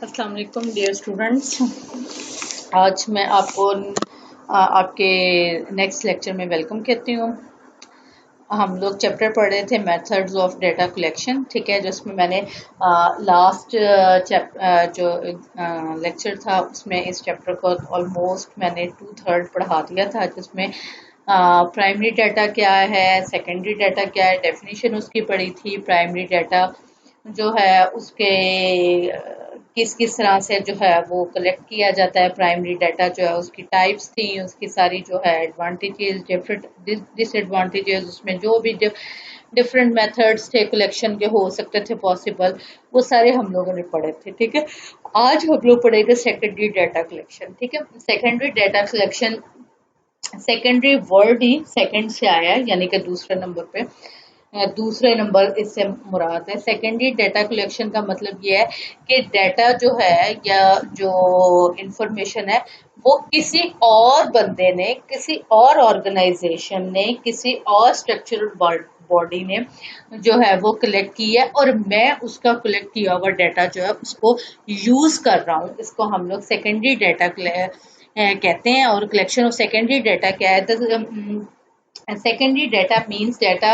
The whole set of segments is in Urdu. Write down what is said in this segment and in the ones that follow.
السلام علیکم ڈیئر اسٹوڈنٹس، آج میں آپ کو آپ کے نیکسٹ لیکچر میں ویلکم کہتی ہوں۔ ہم لوگ چیپٹر پڑھ رہے تھے میتھڈز آف ڈیٹا کلیکشن، ٹھیک ہے، جس میں میں نے لاسٹ جو لیکچر تھا اس میں اس چیپٹر کو آلموسٹ میں نے 2/3 پڑھا دیا تھا، جس میں پرائمری ڈیٹا کیا ہے، سیکنڈری ڈیٹا کیا ہے، ڈیفینیشن اس کی پڑھی تھی۔ پرائمری ڈیٹا جو ہے اس کے کس طرح سے جو ہے وہ کلیکٹ کیا جاتا ہے، پرائمری ڈیٹا جو ہے اس کی ٹائپس تھیں، اس کی ساری جو ہے ایڈوانٹیجز ڈس ایڈوانٹیجز، اس میں جو بھی ڈفرینٹ میتھڈس تھے کلیکشن کے ہو سکتے تھے پاسبل، وہ سارے ہم لوگوں نے پڑھے تھے، ٹھیک ہے۔ آج ہم لوگ پڑھیں گے سیکنڈری ڈیٹا کلیکشن، ٹھیک ہے۔ Secondary data collection, secondary word ہی سیکنڈ سے آیا ہے، یعنی کہ دوسرے نمبر اس سے مراد ہے۔ سیکنڈری ڈیٹا کلیکشن کا مطلب یہ ہے کہ ڈیٹا جو ہے یا جو انفارمیشن ہے وہ کسی اور بندے نے، کسی اور آرگنائزیشن نے، کسی اور اسٹرکچرل باڈی نے جو ہے وہ کلیکٹ کی ہے، اور میں اس کا کلیکٹ کیا ہوا ڈیٹا جو ہے اس کو یوز کر رہا ہوں۔ اس کو ہم لوگ سیکنڈری ڈیٹا کہتے ہیں۔ اور کلیکشن آف سیکنڈری ڈیٹا کیا ہے؟ Secondary data means data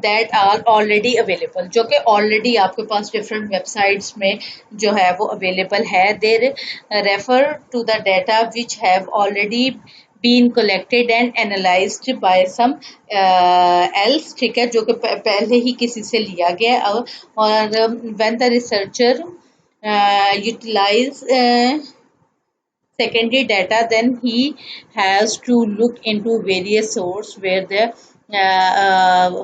that are already available, جو کہ آلریڈی آپ کے پاس ڈفرینٹ ویب سائٹس میں جو ہے وہ اویلیبل ہے۔ They refer to the data which have already been collected and analyzed by some else، ٹھیک ہے، جو کہ پہلے ہی کسی سے لیا گیا۔ اور when the researcher utilize secondary data, then he has to look into various source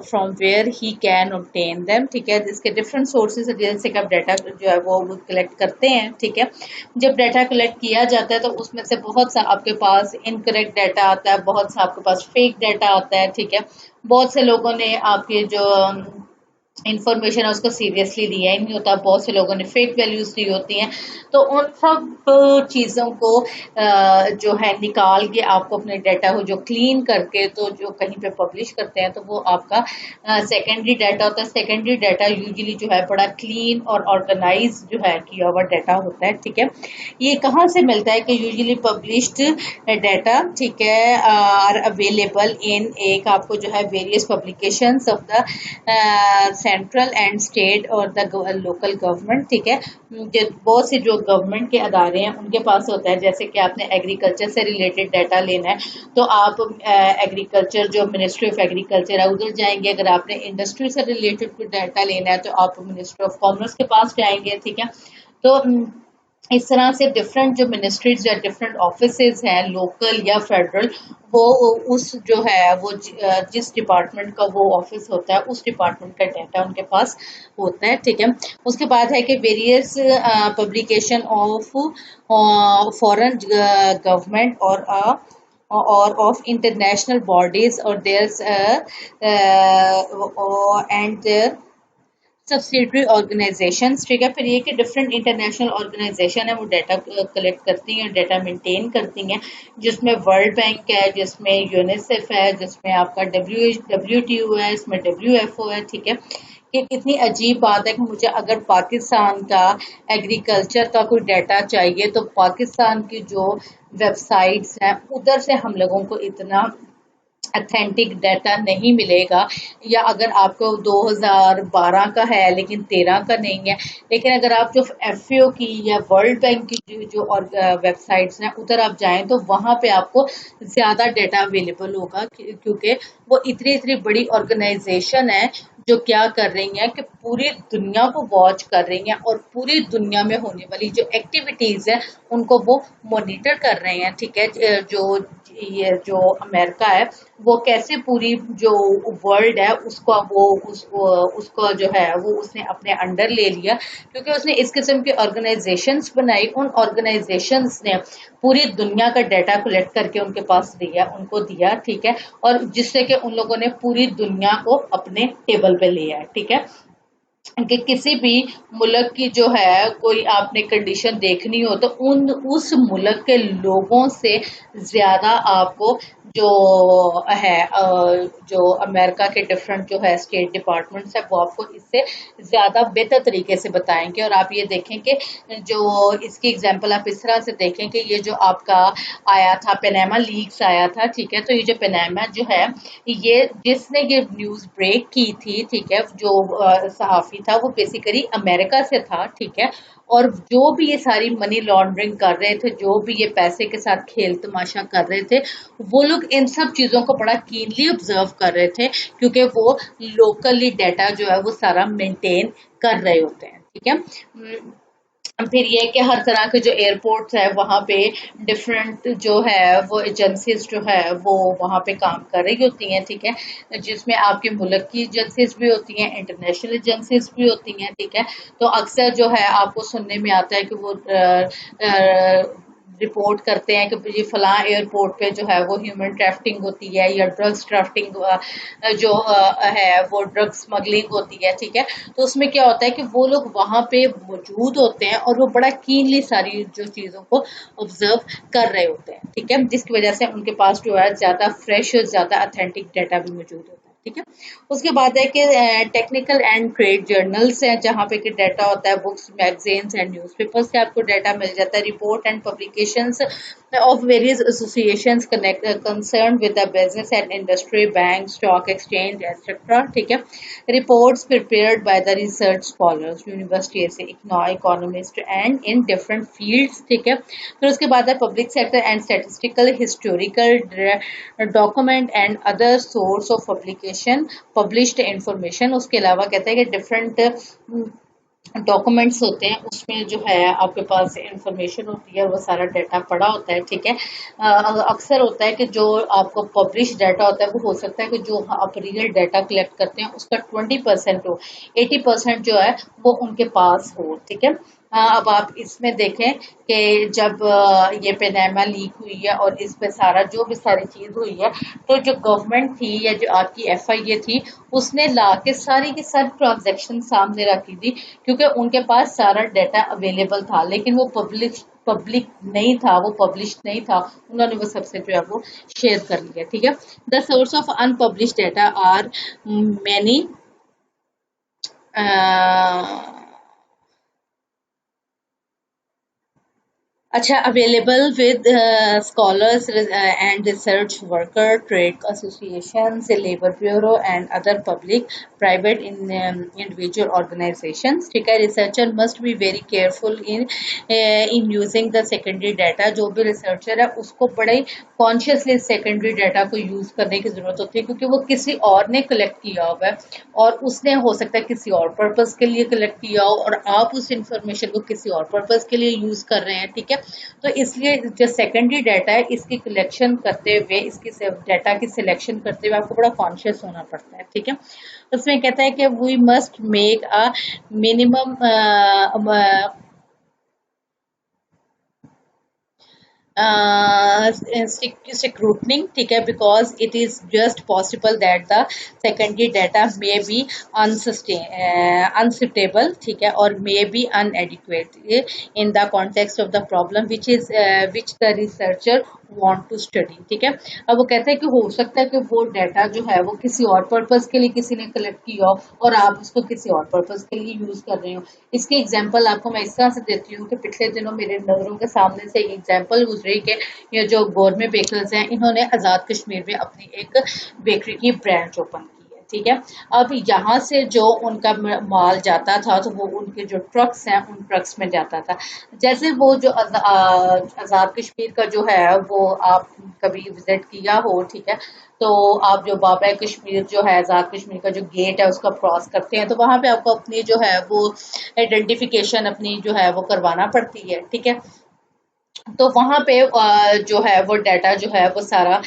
from where he can obtain them، ٹھیک ہے۔ اس کے ڈفرینٹ سورسز جیسے کہ آپ ڈیٹا جو ہے وہ کلیکٹ کرتے ہیں، ٹھیک ہے۔ جب ڈیٹا کلیکٹ کیا جاتا ہے تو اس میں سے بہت سا آپ کے پاس انکریکٹ ڈیٹا آتا ہے، بہت سا آپ کے پاس فیک ڈیٹا آتا ہے، ٹھیک ہے۔ بہت سے لوگوں نے آپ کے جو انفارمیشن ہے اس کو سیریسلی لیا ہی نہیں ہوتا، بہت سے لوگوں نے فیک ویلیوز دی ہوتی ہیں۔ تو ان سب چیزوں کو جو ہے نکال کے آپ کو اپنے ڈیٹا کو جو کلین کر کے تو جو کہیں پہ پبلش کرتے ہیں تو وہ آپ کا سیکنڈری ڈیٹا ہوتا ہے۔ سیکنڈری ڈیٹا یوزلی جو ہے بڑا کلین اور آرگنائز جو ہے کیا ہوا ڈیٹا ہوتا ہے، ٹھیک ہے۔ یہ کہاں سے ملتا ہے کہ یوزلی پبلشڈ ڈیٹا، ٹھیک ہے، آر اویلیبل ان ایک آپ کو جو ہے various publications of the central and state اور دا لوکل گورنمنٹ، ٹھیک ہے۔ بہت سے جو گورنمنٹ کے ادارے ہیں ان کے پاس ہوتا ہے، جیسے کہ آپ نے ایگریکلچر سے ریلیٹڈ ڈیٹا لینا ہے تو آپ ایگریکلچر جو منسٹری آف ایگریکلچر ہے ادھر جائیں گے۔ اگر آپ نے انڈسٹری سے ریلیٹڈ کوئی ڈیٹا لینا ہے تو آپ منسٹری آف کامرس کے پاس جائیں گے، ٹھیک ہے۔ تو اس طرح سے ڈفرینٹ جو منسٹریز یا ڈفرینٹ آفیسز ہیں، لوکل یا فیڈرل، وہ اس جو ہے وہ جس ڈپارٹمنٹ کا وہ آفس ہوتا ہے اس ڈپارٹمنٹ کا ڈیٹا ان کے پاس ہوتا ہے، ٹھیک ہے۔ اس کے بعد ہے کہ various publication of foreign government اور آف انٹرنیشنل باڈیز اور دیئر اینڈ سبسیڈری آرگنائزیشنز، ٹھیک ہے۔ پھر یہ کہ ڈفرینٹ انٹرنیشنل آرگنائزیشن ہے وہ ڈیٹا کلیکٹ کرتی ہیں، ڈیٹا مینٹین کرتی ہیں، جس میں ورلڈ بینک ہے، جس میں یونیسیف ہے، جس میں آپ کا WTO ہے، اس میں WFO ہے، ٹھیک ہے۔ یہ کتنی عجیب بات ہے کہ مجھے اگر پاکستان کا ایگریکلچر کا کوئی ڈیٹا چاہیے تو پاکستان کی جو ویب سائٹس ہیں ادھر سے ہم لوگوں کو اتنا اتھینٹک ڈیٹا نہیں ملے گا، یا اگر آپ کو 2012 کا ہے لیکن 13 کا نہیں ہے، لیکن اگر آپ جو FAO کی یا ورلڈ بینک کی جو ویب سائٹس ہیں ادھر آپ جائیں تو وہاں پہ آپ کو زیادہ ڈیٹا اویلیبل ہوگا، کیونکہ وہ اتنی بڑی آرگنائزیشن ہے جو کیا کر رہی ہیں کہ پوری دنیا کو واچ کر رہی ہیں اور پوری دنیا میں ہونے والی جو ایکٹیویٹیز ہیں ان کو وہ مانیٹر کر رہے ہیں، ٹھیک ہے۔ جو امریکہ ہے وہ کیسے پوری جو ورلڈ ہے اس کو جو ہے وہ اس نے اپنے انڈر لے لیا، کیونکہ اس نے اس قسم کی آرگنائزیشنز بنائی۔ ان آرگنائزیشنز نے پوری دنیا کا ڈیٹا کلیکٹ کر کے ان کے پاس ان کو دیا، ٹھیک ہے، اور جس سے کہ ان لوگوں نے پوری دنیا کو اپنے ٹیبل پہ لیا ہے، ٹھیک ہے۔ کہ کسی بھی ملک کی جو ہے کوئی آپ نے کنڈیشن دیکھنی ہو تو اس ملک کے لوگوں سے زیادہ آپ کو جو ہے جو امریکہ کے ڈفرنٹ جو ہے اسٹیٹ ڈپارٹمنٹس ہے وہ آپ کو اس سے زیادہ بہتر طریقے سے بتائیں گے. اور آپ یہ دیکھیں کہ جو اس کی اگزامپل آپ اس طرح سے دیکھیں کہ یہ جو آپ کا آیا تھا پیناما لیکس آیا تھا, ٹھیک ہے, تو یہ جو پیناما جو ہے یہ جس نے یہ نیوز بریک کی تھی, ٹھیک ہے, جو صحافی تھا وہ بیسیکلی امریکہ سے تھا, ٹھیک ہے, اور جو بھی یہ ساری منی لانڈرنگ کر رہے تھے, جو بھی یہ پیسے کے ساتھ کھیل تماشا کر رہے تھے, وہ لوگ ان سب چیزوں کو بڑا کینلی آبزرو کر رہے تھے کیونکہ وہ لوکلی ڈیٹا جو ہے وہ سارا مینٹین کر رہے ہوتے ہیں, ٹھیک ہے. پھر یہ کہ ہر طرح کے جو ایئرپورٹس ہے وہاں پہ ڈفرینٹ جو ہے وہ ایجنسیز جو ہے وہ وہاں پہ کام کر رہی ہوتی ہیں, ٹھیک ہے, جس میں آپ کے ملک کی ایجنسیز بھی ہوتی ہیں, انٹرنیشنل ایجنسیز بھی ہوتی ہیں, ٹھیک ہے. تو اکثر جو ہے آپ کو سننے میں آتا ہے کہ وہ رپورٹ کرتے ہیں کہ یہ فلاں ایئرپورٹ پہ جو ہے وہ ہیومن ٹریفکنگ ہوتی ہے یا ڈرگس ٹریفکنگ جو ہے وہ ڈرگ اسمگلنگ ہوتی ہے, ٹھیک ہے. تو اس میں کیا ہوتا ہے کہ وہ لوگ وہاں پہ موجود ہوتے ہیں اور وہ بڑا کینلی ساری جو چیزوں کو آبزرو کر رہے ہوتے ہیں, ٹھیک ہے, جس کی وجہ سے ان کے پاس جو ہے زیادہ فریش اور زیادہ اتھینٹک ڈیٹا بھی موجود ہوتا ہے, ٹھیک ہے. اس کے بعد ہے کہ ٹیکنیکل اینڈ ٹریڈ جرنلس ہیں جہاں پہ کہ ڈیٹا ہوتا ہے, books, magazines and news paper سے آپ کو ڈیٹا مل جاتا ہے, report and publications of various associations concerned with the business and industry, banks, stock exchange, etc. ٹھیک ہے. Reports prepared by the research scholars, university سے economist and in different fields, ٹھیک ہے. پھر اس کے بعد ہے public sector and statistical, historical document and other source of publication, published information. اس کے علاوہ کہتے ہیں کہ different ڈاکومنٹس ہوتے ہیں, اس میں جو ہے آپ کے پاس انفارمیشن ہوتی ہے, وہ سارا ڈیٹا پڑا ہوتا ہے, ٹھیک ہے. اکثر ہوتا ہے کہ جو آپ کو پبلش ڈیٹا ہوتا ہے وہ ہو سکتا ہے کہ جو آپ ریئل ڈیٹا کلیکٹ کرتے ہیں اس کا 20% ہو, 80% جو ہے وہ ان کے پاس ہو, ٹھیک ہے. اب آپ اس میں دیکھیں کہ جب یہ پیناما لیک ہوئی ہے اور اس پہ سارا جو بھی ساری چیز ہوئی ہے, تو جو گورنمنٹ تھی یا جو آپ کی ایف آئی اے تھی اس نے لا کے ساری کی ساری ٹرانزیکشن سامنے رکھی تھی کیونکہ ان کے پاس سارا ڈیٹا اویلیبل تھا, لیکن وہ پبلک نہیں تھا, وہ پبلش نہیں تھا, انہوں نے وہ سب سے جو ہے وہ شیئر کر لیا, ٹھیک ہے. The source of unpublished data are many اچھا available with scholars and research worker, trade associations, labour bureau and other public private individual organisations, ٹھیک ہے. Researcher must be very careful in using the secondary data. جو بھی ریسرچر ہے اس کو بڑے کانشیسلی سیکنڈری ڈیٹا کو یوز کرنے کی ضرورت ہوتی ہے کیونکہ وہ کسی اور نے کلیکٹ کیا ہوا ہے اور اس نے ہو سکتا ہے کسی اور پرپز کے لیے کلیکٹ کیا ہو اور آپ اس انفارمیشن کو کسی اور پرپز کے لیے یوز کر رہے ہیں, ٹھیک ہے. تو اس لیے جو سیکنڈری ڈیٹا ہے اس کی کلیکشن کرتے ہوئے, اس کی ڈیٹا کی سلیکشن کرتے ہوئے آپ کو بڑا کانشیس ہونا پڑتا ہے, ٹھیک ہے. اس میں کہتا ہے کہ we must make a minimum scrutiny, ٹھیک ہے, because it is just possible that the secondary data may be unsuitable, ٹھیک ہے, اور may be inadequate in the context of the problem which the researcher want to study, ٹھیک ہے. اب وہ کہتے ہیں کہ ہو سکتا ہے کہ وہ ڈیٹا جو ہے وہ کسی اور پرپز کے لیے کسی نے کلیکٹ کیا ہو اور آپ اس کو کسی اور پرپز کے لیے یوز کر رہے ہو. اس کی ایگزامپل آپ کو میں اس طرح سے دیتی ہوں کہ پچھلے دنوں میرے نظروں کے سامنے سے ایک ایگزامپل گزری کہ یہ جو گورمے بیکرز ہیں انہوں نے آزاد کشمیر میں اپنی ایک بیکری کی برانچ اوپن کی, ٹھیک ہے. اب یہاں سے جو ان کا مال جاتا تھا تو وہ ان کے جو ٹرکس ہیں ان ٹرکس میں جاتا تھا. جیسے وہ جو آزاد کشمیر کا جو ہے وہ آپ کبھی وزٹ کیا ہو, ٹھیک ہے, تو آپ جو بابا کشمیر جو ہے آزاد کشمیر کا جو گیٹ ہے اس کا کراس کرتے ہیں تو وہاں پہ آپ کو اپنی جو ہے وہ آئیڈینٹیفیکیشن اپنی جو ہے وہ کروانا پڑتی ہے, ٹھیک ہے. تو وہاں پہ جو ہے وہ ڈیٹا جو ہے وہ سارا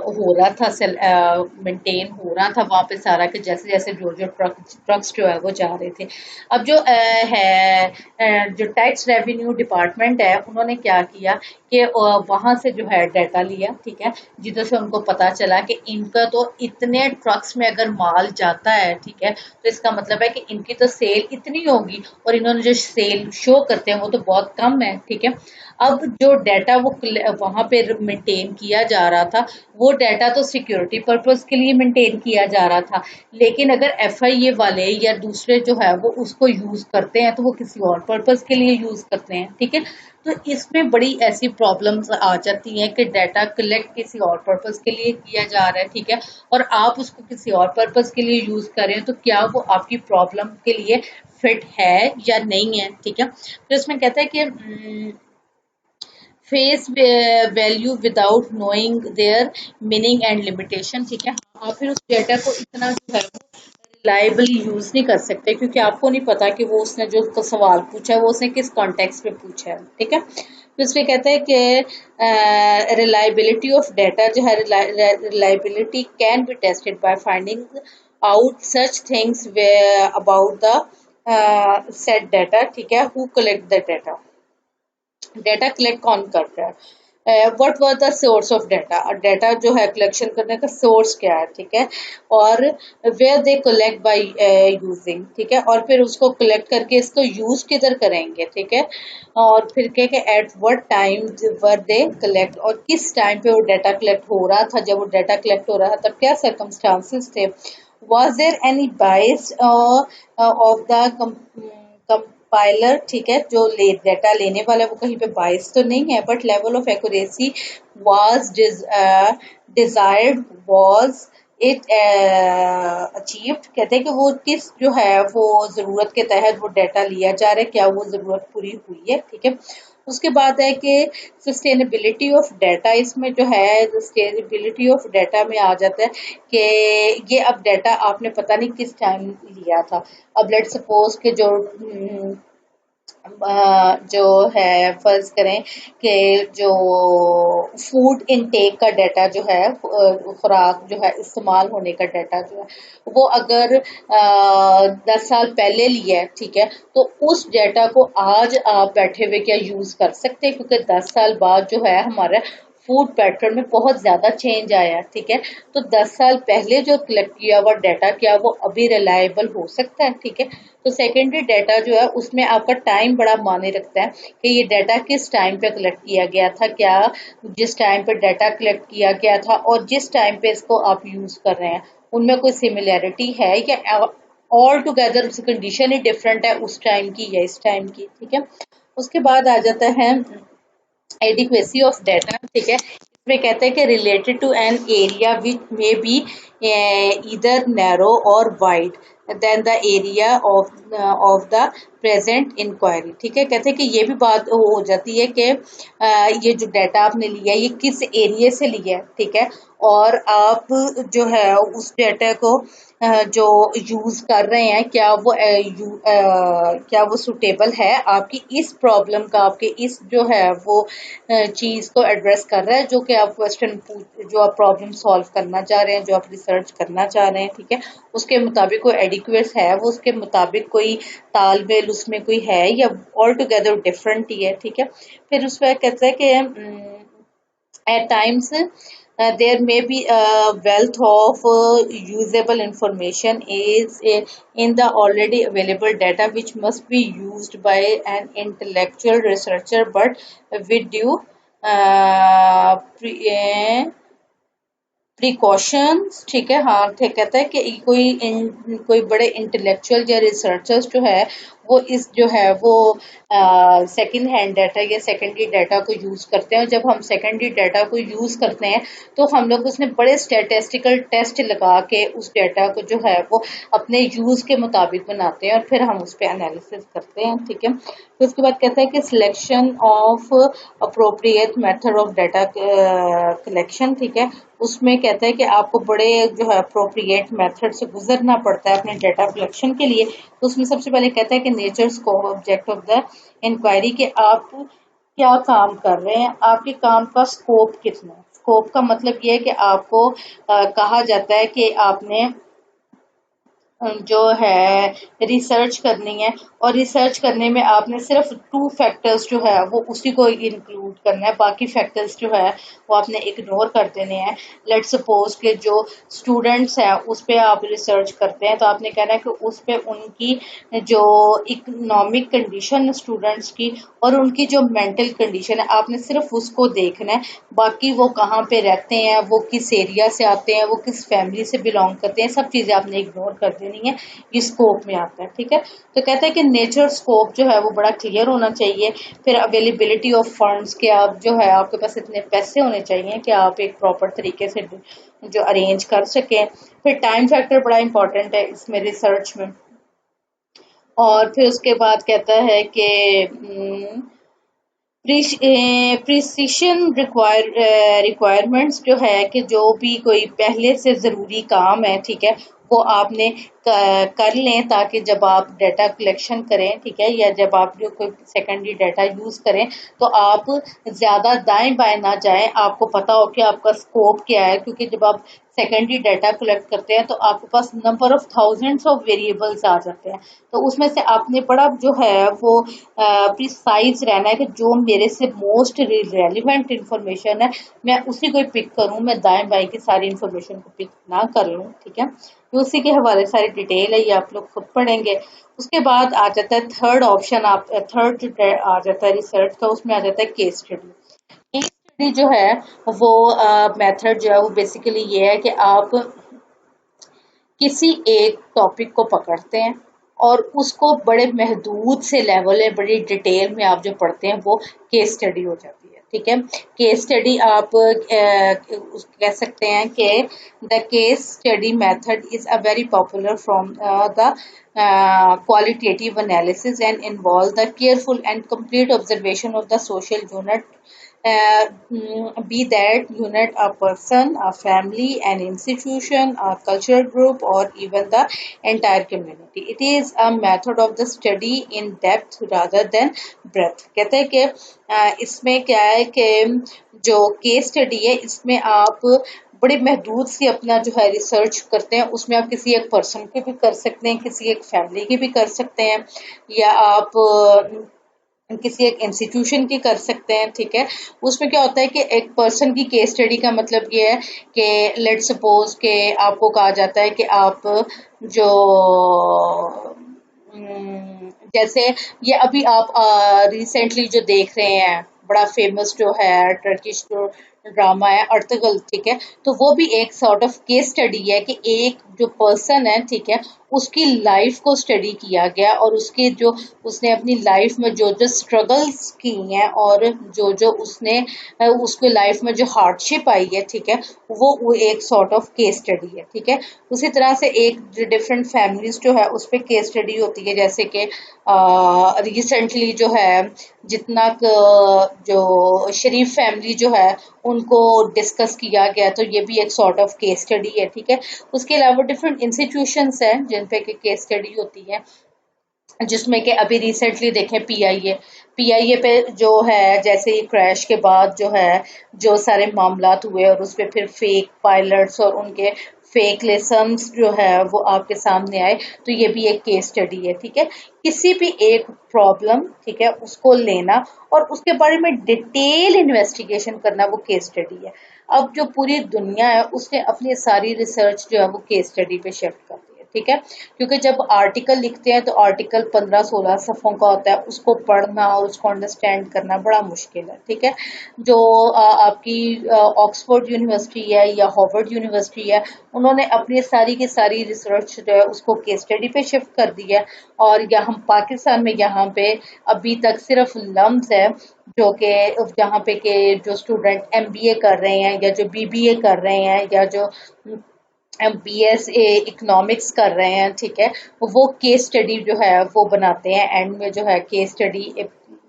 ہو رہا تھا، مینٹین ہو رہا تھا وہاں پہ سارا، کہ جیسے جیسے جو ٹرکس جو ہے وہ جا رہے تھے۔ اب جو جو ٹیکس ریونیو ڈپارٹمنٹ ہے، انہوں نے کیا کیا کہ وہاں سے جو ہے ڈیٹا لیا، ٹھیک ہے، جدھر سے ان کو پتا چلا کہ ان کا تو اتنے ٹرکس میں اگر مال جاتا ہے، ٹھیک ہے، تو اس کا مطلب ہے کہ ان کی تو سیل اتنی ہوگی، اور انہوں نے جو سیل شو کرتے ہیں وہ تو بہت کم ہے، ٹھیک ہے۔ اب جو ڈیٹا وہ وہاں پہ مینٹین کیا جا رہا تھا، وہ ڈیٹا تو سیکیورٹی پرپز کے لیے مینٹین کیا جا رہا تھا، لیکن اگر ایف آئی اے والے یا دوسرے جو ہے وہ اس کو یوز کرتے ہیں تو وہ کسی اور پرپز کے لیے یوز کرتے ہیں، ٹھیک ہے۔ تو اس میں بڑی ایسی پرابلمز آ جاتی ہیں کہ ڈیٹا کلیکٹ کسی اور پرپز کے لیے کیا جا رہا ہے، ٹھیک ہے، اور آپ اس کو کسی اور پرپز کے لیے یوز کریں تو کیا وہ آپ کی پرابلم کے لیے فٹ ہے یا نہیں ہے، ٹھیک ہے۔ پھر اس میں کہتا ہے کہ face value without knowing their meaning and limitation, ٹھیک ہے۔ آپ پھر اس ڈیٹا کو اتنا جو ہے ریلائبلی یوز نہیں کر سکتے، کیونکہ آپ کو نہیں پتا کہ وہ اس نے جو سوال پوچھا ہے وہ اس نے کس کانٹیکس میں پوچھا ہے، ٹھیک ہے۔ پھر اس میں کہتے ہیں کہ ریلائبلٹی آف ڈیٹا جو ہے، reliability can be tested by finding out such things about the set data, ٹھیک ہے، who collect the data, data collect کون کرتا ہے، what was the source of data, data جو ہے کلیکشن کرنے کا سورس کیا ہے، ٹھیک ہے، اور where they collect by using, ٹھیک ہے، اور پھر اس کو کلیکٹ کر کے اس کو یوز کدھر کریں گے، ٹھیک ہے، اور پھر کہ at what time were they collect, اور کس ٹائم پہ وہ ڈیٹا کلیکٹ ہو رہا تھا، جب وہ ڈیٹا کلیکٹ ہو رہا تھا تب کیا سرکمسٹانسز تھے، was there any bias of the compiler, ٹھیک ہے، جو ڈیٹا لینے والا وہ کہیں پہ بائس تو نہیں ہے، but level of accuracy was desired, was it achieved, کہتے ہیں کہ وہ کس جو ہے وہ ضرورت کے تحت وہ ڈیٹا لیا جا رہا ہے، کیا وہ ضرورت پوری ہوئی ہے، ٹھیک ہے۔ اس کے بعد ہے کہ سسٹینیبلٹی آف ڈیٹا، اس میں جو ہے سسٹینیبلٹی آف ڈیٹا میں آ جاتا ہے کہ یہ اب ڈیٹا آپ نے پتہ نہیں کس ٹائم لیا تھا، اب لیٹ سپوز کہ جو ہے فرض کریں کہ جو فوڈ انٹیک کا ڈیٹا جو ہے، خوراک جو ہے استعمال ہونے کا ڈیٹا جو ہے وہ اگر 10 سال پہلے لیا ہے، ٹھیک ہے، تو اس ڈیٹا کو آج آپ بیٹھے ہوئے کیا یوز کر سکتے ہیں، کیونکہ 10 سال بعد جو ہے ہمارا فوڈ پیٹرن میں بہت زیادہ چینج آیا ہے، ٹھیک ہے، تو 10 سال پہلے جو کلیکٹ کیا ہوا ڈیٹا کیا وہ ابھی ریلائبل ہو سکتا ہے، ٹھیک ہے۔ تو سیکنڈری ڈیٹا جو ہے اس میں آپ کا ٹائم بڑا معنی رکھتا ہے کہ یہ ڈیٹا کس ٹائم پہ کلیکٹ کیا گیا تھا، کیا جس ٹائم پہ ڈیٹا کلیکٹ کیا گیا تھا اور جس ٹائم پہ اس کو آپ یوز کر رہے ہیں ان میں کوئی سملیرٹی ہے یا آل ٹوگیدر کنڈیشن ہی ڈفرینٹ ہے اس ٹائم کی یا اس ٹائم کی، ٹھیک ہے۔ اس کے بعد آ جاتا ہے ایڈیکویسی آف ڈیٹا، ٹھیک ہے، اس میں کہتے ہیں کہ related to an area which may be either narrow or wide than the area of the present inquiry, ٹھیک ہے، کہتے ہیں کہ یہ بھی بات ہو جاتی ہے کہ یہ جو ڈیٹا آپ نے لیا ہے یہ کس ایریے سے لیا ہے، ٹھیک ہے، اور آپ جو ہے اس ڈیٹا کو جو یوز کر رہے ہیں کیا وہ سوٹیبل ہے آپ کی اس پرابلم کا، آپ کے اس جو ہے وہ چیز کو ایڈریس کر رہا ہے جو کہ آپ کوشچن جو آپ پرابلم سالو کرنا چاہ رہے ہیں، جو آپ ریسرچ کرنا چاہ رہے ہیں، ٹھیک ہے، اس کے مطابق کوئی ایڈیکویٹ ہے، وہ اس کے مطابق کوئی تال میل اس میں کوئی ہے یا آل ٹوگیدر ڈفرینٹ ہی ہے، ٹھیک ہے۔ پھر اس پہ کہتے ہیں کہ at times there may be a wealth of usable information is in the already available data which must be used by an intellectual researcher, but with due precautions, ٹھیک ہے، ہاں کہتا ہے کہ کوئی بڑے انٹلیکچوئل یا ریسرچرز جو ہے وہ اس جو ہے وہ سیکنڈ ہینڈ ڈیٹا یا سیکنڈری ڈیٹا کو یوز کرتے ہیں، جب ہم سیکنڈری ڈیٹا کو یوز کرتے ہیں تو ہم لوگ اس میں بڑے اسٹیٹسٹیکل ٹیسٹ لگا کے اس ڈیٹا کو جو ہے وہ اپنے یوز کے مطابق بناتے ہیں اور پھر ہم اس پہ انالیسس کرتے ہیں، ٹھیک ہے۔ پھر اس کے بعد کہتا ہے کہ selection of appropriate method of data collection, ٹھیک ہے، اس میں کہتا ہے کہ آپ کو بڑے جو ہے اپروپریٹ میتھڈ سے گزرنا پڑتا ہے اپنے ڈیٹا کلیکشن کے لیے۔ تو اس میں سب سے پہلے کہتا ہے کہ nature scope object of the enquiry, کہ آپ کیا کام کر رہے ہیں، آپ کے کام کا اسکوپ کتنا ہے. اسکوپ کا مطلب یہ ہے کہ آپ کو کہا جاتا ہے کہ آپ نے جو ہے ریسرچ کرنی ہے، اور ریسرچ کرنے میں آپ نے صرف 2 فیکٹرز جو ہے وہ اسی کو انکلوڈ کرنا ہے، باقی فیکٹرز جو ہے وہ آپ نے اگنور کر دینے ہیں. لیٹ سپوز کہ جو اسٹوڈنٹس ہیں اس پہ آپ ریسرچ کرتے ہیں تو آپ نے کہنا ہے کہ اس پہ ان کی جو اکنامک کنڈیشن اسٹوڈنٹس کی اور ان کی جو مینٹل کنڈیشن ہے آپ نے صرف اس کو دیکھنا ہے. باقی وہ کہاں پہ رہتے ہیں، وہ کس ایریا سے آتے ہیں، وہ کس فیملی سے بلانگ کرتے ہیں، سب چیزیں آپ نے اگنور کر دینی ہے. یہ اسکوپ میں آتا ہے. ٹھیک ہے، تو کہتے ہیں کہ نیچر اسکوپ جو ہے وہ بڑا کلیئر ہونا چاہیے. پھر اویلیبلٹی آف فنڈس، کہ آپ جو ہے آپ کے پاس اتنے پیسے ہونے چاہیے کہ آپ ایک پراپر طریقے سے جو ارینج کر سکیں. پھر ٹائم فیکٹر بڑا امپورٹنٹ ہے اس میں ریسرچ میں. اور پھر اس کے بعد کہتا ہے کہ پریسیشن ریکوائرمنٹس جو ہے کہ جو بھی کوئی پہلے سے ضروری کام ہے، ٹھیک ہے، وہ آپ نے کر لیں تاکہ جب آپ ڈیٹا کلیکشن کریں، ٹھیک ہے، یا جب آپ جو کوئی سیکنڈری ڈیٹا یوز کریں تو آپ زیادہ دائیں بائیں نہ جائیں. آپ کو پتا ہو کہ آپ کا اسکوپ کیا ہے، کیونکہ جب آپ سیکنڈری ڈیٹا کلیکٹ کرتے ہیں تو آپ کے پاس number of thousands of variables آ جاتے ہیں. تو اس میں سے آپ نے بڑا جو ہے وہ پریسائز رہنا ہے کہ جو میرے سے موسٹ ریلیونٹ انفارمیشن ہے میں اسی کو پک کروں، میں دائیں بائیں کی ساری انفارمیشن کو پک نہ کر لوں. ٹھیک ہے، تو اسی کے حوالے ساری ڈیٹیل ہے، یہ آپ لوگ خود پڑھیں گے. اس کے بعد آ جاتا ہے تھرڈ آپشن، تھرڈ جو آ جاتا ہے ریسرچ کا، اس میں آ جاتا ہے کیس اسٹڈی. کیس اسٹڈی جو ہے وہ میتھڈ جو ہے وہ بیسیکلی یہ ہے کہ آپ کسی ایک ٹاپک کو پکڑتے ہیں اور اس کو بڑے محدود سے لیول ہے، بڑی ڈیٹیل میں آپ جو پڑھتے ہیں وہ کیس اسٹڈی ہو جاتی ہے. ٹھیک ہے، کیس اسٹڈی آپ کہہ سکتے ہیں کہ the case study method is a very popular from the qualitative analysis and involve the careful and complete observation of the social unit, be that unit a person, a family, an institution, a cultural group, or even the entire community. It is a method of the study in depth rather than breadth. کہتے ہیں کہ اس میں کیا ہے کہ جو کیس اسٹڈی ہے اس میں آپ بڑی محدود سی اپنا جو ہے ریسرچ کرتے ہیں. اس میں آپ کسی ایک پرسن کی بھی کر سکتے ہیں، کسی ایک فیملی کی بھی کر سکتے ہیں، یا آپ کسی ایک انسٹیٹیوشن کی کر سکتے ہیں. ٹھیک ہے، اس میں کیا ہوتا ہے کہ ایک پرسن کی کیس اسٹڈی کا مطلب یہ ہے کہ لیٹ سپوز کہ آپ کو کہا جاتا ہے کہ آپ جو جیسے یہ ابھی آپ ریسنٹلی جو دیکھ رہے ہیں بڑا فیمس جو ہے ٹرکش جو ڈرامہ ہے ارطغرل، ٹھیک ہے، تو وہ بھی ایک سارٹ آف کیس اسٹڈی ہے کہ ایک جو پرسن ہے، ٹھیک ہے، اس کی لائف کو اسٹڈی کیا گیا اور اس کے جو اس نے اپنی لائف میں جو جو اسٹرگلس کی ہیں اور جو جو اس نے اس کی لائف میں جو ہارڈ شپ آئی ہے، ٹھیک ہے، وہ ایک سارٹ آف کیس اسٹڈی ہے. ٹھیک ہے، اسی طرح سے ایک ڈفرینٹ فیملیز جو ہے اس پہ کیس اسٹڈی ہوتی ہے، جیسے کہ ریسنٹلی جو ہے جتنا جو شریف فیملی جو ہے ان کو ڈسکس کیا گیا، تو یہ بھی ایک سارٹ آف کیس اسٹڈی ہے. ٹھیک ہے، اس کے علاوہ ڈفرینٹ انسٹیٹیوشنس ہیں جن پہ کیس اسٹڈی ہوتی ہے، جس میں کہ ابھی ریسنٹلی دیکھیں پی آئی اے پہ جو ہے جیسے ہی کریش کے بعد جو ہے جو سارے معاملات ہوئے اور اس پہ پھر فیک پائلٹس اور ان کے فیک لیسنس جو ہے وہ آپ کے سامنے آئے، تو یہ بھی ایک کیس اسٹڈی ہے. ٹھیک ہے، کسی بھی ایک پرابلم، ٹھیک ہے، اس کو لینا اور اس کے بارے میں ڈیٹیل انویسٹیگیشن کرنا، وہ کیس اسٹڈی ہے. اب جو پوری دنیا ہے اس نے اپنی ساری ریسرچ جو ہے وہ کیس اسٹڈی پہ شفٹ کر دی ہے. ٹھیک ہے، کیونکہ جب آرٹیکل لکھتے ہیں تو آرٹیکل 15-16 صفحوں کا ہوتا ہے، اس کو پڑھنا اور اس کو انڈرسٹینڈ کرنا بڑا مشکل ہے. ٹھیک ہے، جو آپ کی آکسفورڈ یونیورسٹی ہے یا ہارورڈ یونیورسٹی ہے، انہوں نے اپنی ساری کی ساری ریسرچ جو ہے اس کو کیس اسٹڈی پہ شفٹ کر دی ہے. اور ہم پاکستان میں یہاں پہ ابھی تک صرف لمز ہے جو کہ جہاں پہ کہ جو اسٹوڈنٹ MBA کر رہے ہیں یا جو BBA کر رہے ہیں یا جو BSA اکنامکس کر رہے ہیں، ٹھیک ہے، وہ کیس اسٹڈی جو ہے وہ بناتے ہیں اینڈ میں جو ہے کیس اسٹڈی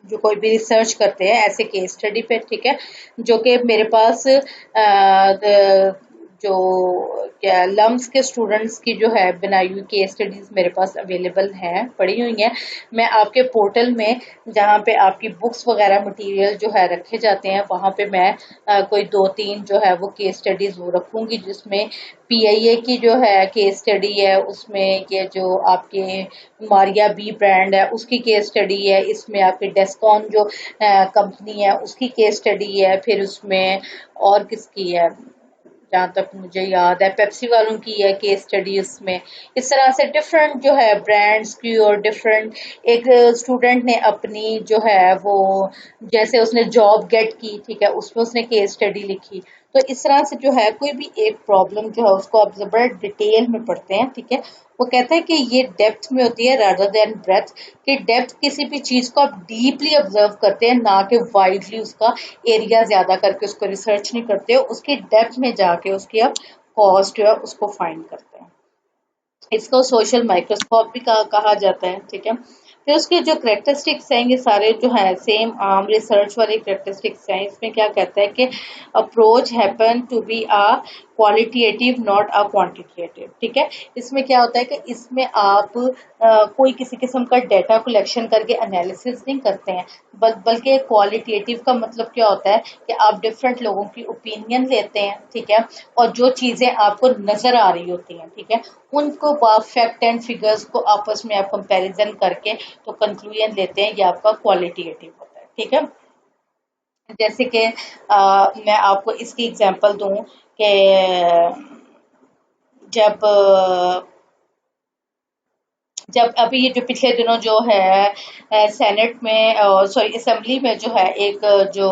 جو کوئی بھی ریسرچ کرتے ہیں ایسے کیس اسٹڈی پہ. ٹھیک ہے، جو کہ میرے پاس جو کیا لمس کے اسٹوڈنٹس کی جو ہے بنائی ہوئی کیس اسٹڈیز میرے پاس اویلیبل ہیں، پڑھی ہوئی ہیں. میں آپ کے پورٹل میں جہاں پہ آپ کی بکس وغیرہ مٹیریل جو ہے رکھے جاتے ہیں وہاں پہ میں کوئی 2-3 جو ہے وہ کیس اسٹڈیز وہ رکھوں گی، جس میں PIA کی جو ہے کیس اسٹڈی ہے، اس میں یہ جو آپ کے ماریا بی برانڈ ہے اس کی کیس اسٹڈی ہے، اس میں آپ کی ڈیسکون جو کمپنی ہے اس کی کیس اسٹڈی ہے، پھر اس میں اور کس کی ہے جہاں تک مجھے یاد ہے پیپسی والوں کی ہے کیس اسٹڈی. اس میں اس طرح سے ڈفرینٹ جو ہے برانڈس کی اور ڈفرینٹ ایک اسٹوڈنٹ نے اپنی جو ہے وہ جیسے اس نے جاب گیٹ کی، ٹھیک ہے، اس میں اس نے کیس اسٹڈی لکھی. تو اس طرح سے جو ہے کوئی بھی ایک پرابلم جو ہے اس کو آپ بڑا ڈیٹیل میں پڑھتے ہیں، ٹھیک ہے. وہ کہتے ہیں کہ یہ ڈیپتھ میں ہوتی ہے رادر دین بریتھ، کہ ڈیپتھ کسی بھی چیز کو آپ ڈیپلی آبزرو کرتے ہیں، نہ کہ وائڈلی اس کا ایریا زیادہ کر کے اس کو ریسرچ نہیں کرتے، اس کی ڈیپتھ میں جا کے اس کی آپ کاسٹ جو ہے اس کو فائنڈ کرتے ہیں. اس کو سوشل مائکروسکوپ بھی کہا جاتا ہے، ٹھیک ہے. پھر اس کے جو کریکٹرسٹکس ہیں یہ سارے جو ہیں سیم عام ریسرچ والے کریکٹرسٹکس ہیں. اس میں کیا کہتا ہے کہ approach happen to be qualitative not quantitative, ٹھیک ہے. اس میں کیا ہوتا ہے کہ اس میں آپ کوئی کسی قسم کا ڈیٹا کلیکشن کر کے انالیسز نہیں کرتے ہیں، بلکہ کوالٹیٹیو کا مطلب کیا ہوتا ہے کہ آپ ڈفرینٹ لوگوں کی اوپینین لیتے ہیں، ٹھیک ہے، اور جو چیزیں آپ کو نظر آ رہی ہوتی ہیں، ٹھیک ہے، ان کو فیکٹ اینڈ فگرز کو آپس میں آپ کمپیریزن کر کے تو کنکلوژن لیتے ہیں، یہ آپ کا کوالٹیٹیو ہوتا ہے، ٹھیک ہے. جیسے کہ میں آپ کو اس کی اگزامپل دوں کہ جب ابھی یہ جو پچھلے دنوں جو ہے سینٹ میں سوری اسمبلی میں جو ہے ایک جو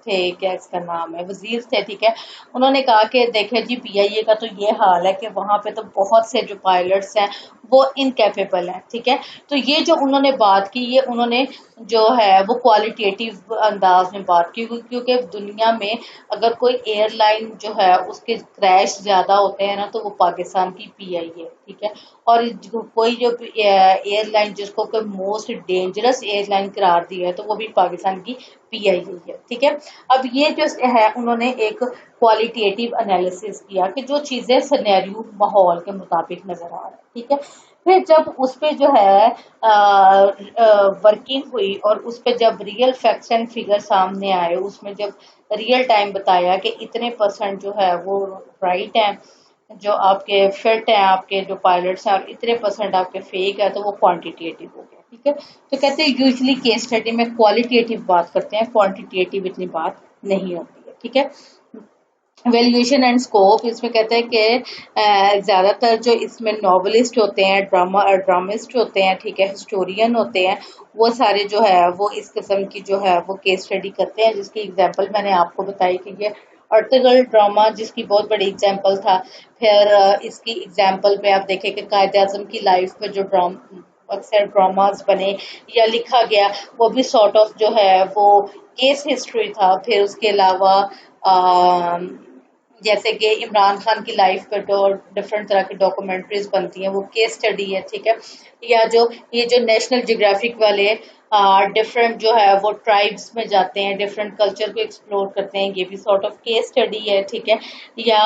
تھے کیا اس کا نام ہے وزیر تھے، ٹھیک ہے، انہوں نے کہا کہ دیکھیں جی PIA کا تو یہ حال ہے کہ وہاں پہ تو بہت سے جو پائلٹس ہیں وہ انکیپیبل ہیں، ٹھیک ہے. تو یہ جو انہوں نے بات کی یہ انہوں نے جو ہے وہ کوالٹیٹیو انداز میں بات کی، کیونکہ دنیا میں اگر کوئی ایئر لائن جو ہے اس کے کریش زیادہ ہوتے ہیں نا تو وہ پاکستان کی PIA ہے، ٹھیک ہے. اور کوئی جو ایئر لائن جس کو کوئی موسٹ ڈینجرس ایئر لائن قرار دی ہے تو وہ بھی پاکستان کی PIA ہے، ٹھیک ہے. اب یہ جو ہے انہوں نے ایک کوالٹیٹیو انالیسس کیا کہ جو چیزیں سینیریو ماحول کے مطابق نظر آ رہا ہے، ٹھیک ہے. پھر جب اس پہ جو ہے ورکنگ ہوئی اور اس پہ جب ریئل فیکٹس اینڈ فگر سامنے آئے، اس میں جب ریئل ٹائم بتایا کہ اتنے % جو ہے وہ رائٹ ہیں جو آپ کے فٹ ہیں آپ کے جو پائلٹس ہیں اور اتنے % آپ کے فیک ہے تو وہ کوانٹیٹیو ہو گیا، ٹھیک ہے. تو کہتے ہیں یوزلی کیس اسٹڈی میں کوالٹیٹیو بات کرتے ہیں، کوانٹیٹیو اتنی بات نہیں ہوتی ہے، ٹھیک ہے. ویلیویشن اینڈ اسکوپ اس میں کہتے ہیں کہ زیادہ تر جو اس میں ناولسٹ ہوتے ہیں، ڈرامسٹ ہوتے ہیں، ٹھیک ہے، ہسٹورین ہوتے ہیں، وہ سارے جو ہے وہ اس قسم کی جو ہے وہ کیس اسٹڈی کرتے ہیں، جس کی اگزامپل میں نے آپ کو بتائی کہ یہ ارطغرل ڈرامہ جس کی بہت بڑی اگزامپل تھا. پھر اس کی اگزامپل پہ آپ دیکھیں کہ قائد اعظم کی لائف پہ جو اکثر ڈراماز بنے یا لکھا گیا وہ بھی سارٹ آف جو ہے وہ کیس ہسٹری تھا. پھر اس کے علاوہ جیسے کہ عمران خان کی لائف پہ ڈفرینٹ طرح کی ڈاکومنٹریز بنتی ہیں وہ کیس اسٹڈی ہے، ٹھیک ہے. یا جو یہ جو نیشنل جیوگرافک والے ڈفرینٹ جو ہے وہ ٹرائبس میں جاتے ہیں، ڈفرینٹ کلچر کو ایکسپلور کرتے ہیں، یہ بھی سارٹ آف کیس اسٹڈی ہے، ٹھیک ہے. یا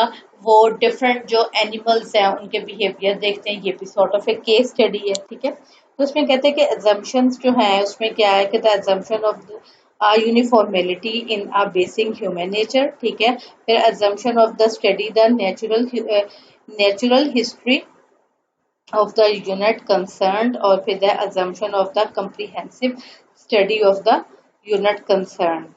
وہ ڈفرینٹ جو اینیملس ہیں ان کے بیہیویئر دیکھتے ہیں، یہ بھی sort of a case study ہے، ٹھیک ہے. تو اس میں کہتے ہیں کہ assumptions جو ہیں اس میں کیا ہے کہ the assumption of uniformity in a basic human nature، ٹھیک ہے. پھر assumption of the study the natural history of the unit concerned، اور پھر the assumption of the comprehensive study of the unit concerned.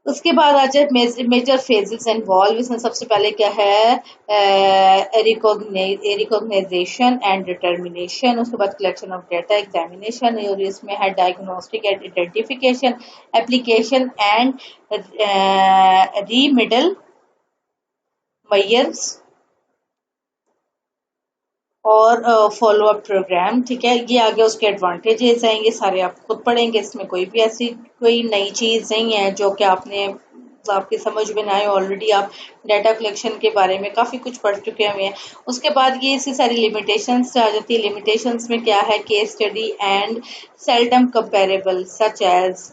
اس کے بعد آ جائے میجر فیزز انوالو. اس میں سب سے پہلے کیا ہے ریکوگنائزیشن اینڈ ڈٹرمنیشن، اس کے بعد کلیکشن آف ڈیٹا، ایگزامینیشن، اور اس میں ہے diagnostic and identification, application and remedial measures اور فالو اپ پروگرام، ٹھیک ہے. یہ آگے اس کے ایڈوانٹیجز ہیں، یہ سارے آپ خود پڑھیں گے، اس میں کوئی بھی ایسی کوئی نئی چیز نہیں ہے جو کہ آپ کی سمجھ میں نہ آئے. آلریڈی آپ ڈیٹا کلیکشن کے بارے میں کافی کچھ پڑھ چکے ہوئے ہیں. اس کے بعد یہ اسی ساری لمیٹیشنز آ جاتی ہے. لمیٹیشنز میں کیا ہے case study and seldom comparable such as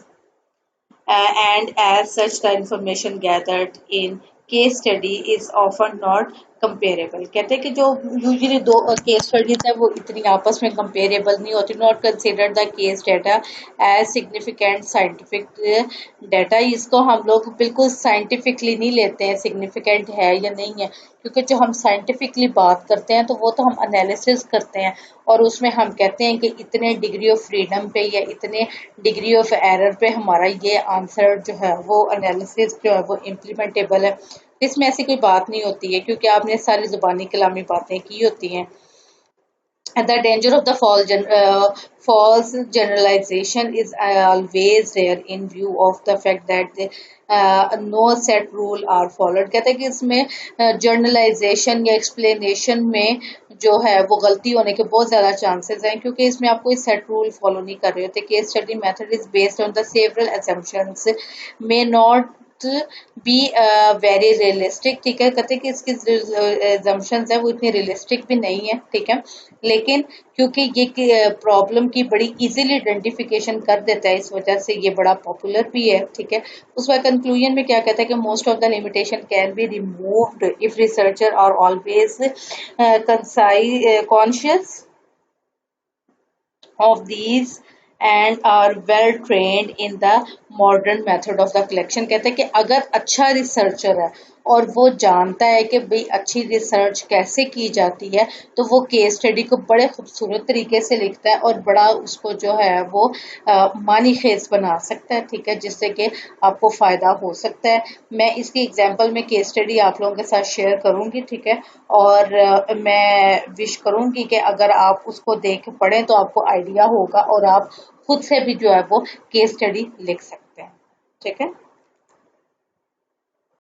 and as such the information gathered in case study is often not comparable. کہتے ہیں کہ جو یوزلی دو کیس اسٹڈیز ہیں وہ اتنی آپس میں کمپیریبل نہیں ہوتی. Not consider the case data as significant scientific data. اس کو ہم لوگ بالکل سائنٹیفکلی نہیں لیتے ہیں سگنیفیکینٹ ہے یا نہیں ہے, کیونکہ جو ہم سائنٹیفکلی بات کرتے ہیں تو وہ تو ہم انالیسس کرتے ہیں اور اس میں ہم کہتے ہیں کہ اتنے ڈگری آف فریڈم پہ یا اتنے ڈگری آف ایرر پہ ہمارا یہ آنسر جو ہے وہ انالیسس جو ہے وہ امپلیمنٹیبل ہے. اس میں ایسی کوئی بات نہیں ہوتی ہے کیونکہ آپ نے ساری زبانی کلامی باتیں کی ہوتی ہیں. The danger of the false generalization is always there in view of the fact that no set rule are followed. کہتے ہیں کہ اس میں جرنلائزیشن یا ایکسپلینیشن میں جو ہے وہ غلطی ہونے کے بہت زیادہ چانسز ہیں, کیونکہ اس میں آپ کوئی سیٹ رول فالو نہیں کر رہے ہوتے. Case study method is based on the several assumptions may not be very realistic. ٹھیک ہے, کہتے ہیں کہ اس کی assumptions ہیں وہ اتنی ریئلسٹک بھی نہیں ہے. ٹھیک ہے, لیکن کیونکہ یہ پرابلم کی بڑی ایزیلی آئیڈینٹیفیکیشن کر دیتا ہے اس وجہ سے یہ بڑا پاپولر بھی ہے. ٹھیک ہے, اس وقت کنکلوژن میں کیا کہتا ہے کہ most of the limitation can be removed if researcher are always conscious of these and are well trained in the modern method of the collection. کہتے ہیں کہ اگر اچھا ریسرچر ہے اور وہ جانتا ہے کہ بھئی اچھی ریسرچ کیسے کی جاتی ہے تو وہ کیس اسٹڈی کو بڑے خوبصورت طریقے سے لکھتا ہے اور بڑا اس کو جو ہے وہ معنی خیز بنا سکتا ہے. ٹھیک ہے, جس سے کہ آپ کو فائدہ ہو سکتا ہے. میں اس کی ایگزامپل میں کیس اسٹڈی آپ لوگوں کے ساتھ شیئر کروں گی. ٹھیک ہے, اور میں وش کروں گی کہ اگر آپ اس کو دیکھ پڑھیں تو آپ کو آئیڈیا ہوگا اور آپ خود سے بھی جو ہے وہ کیس اسٹڈی لکھ سکتے ہیں. ٹھیک ہے.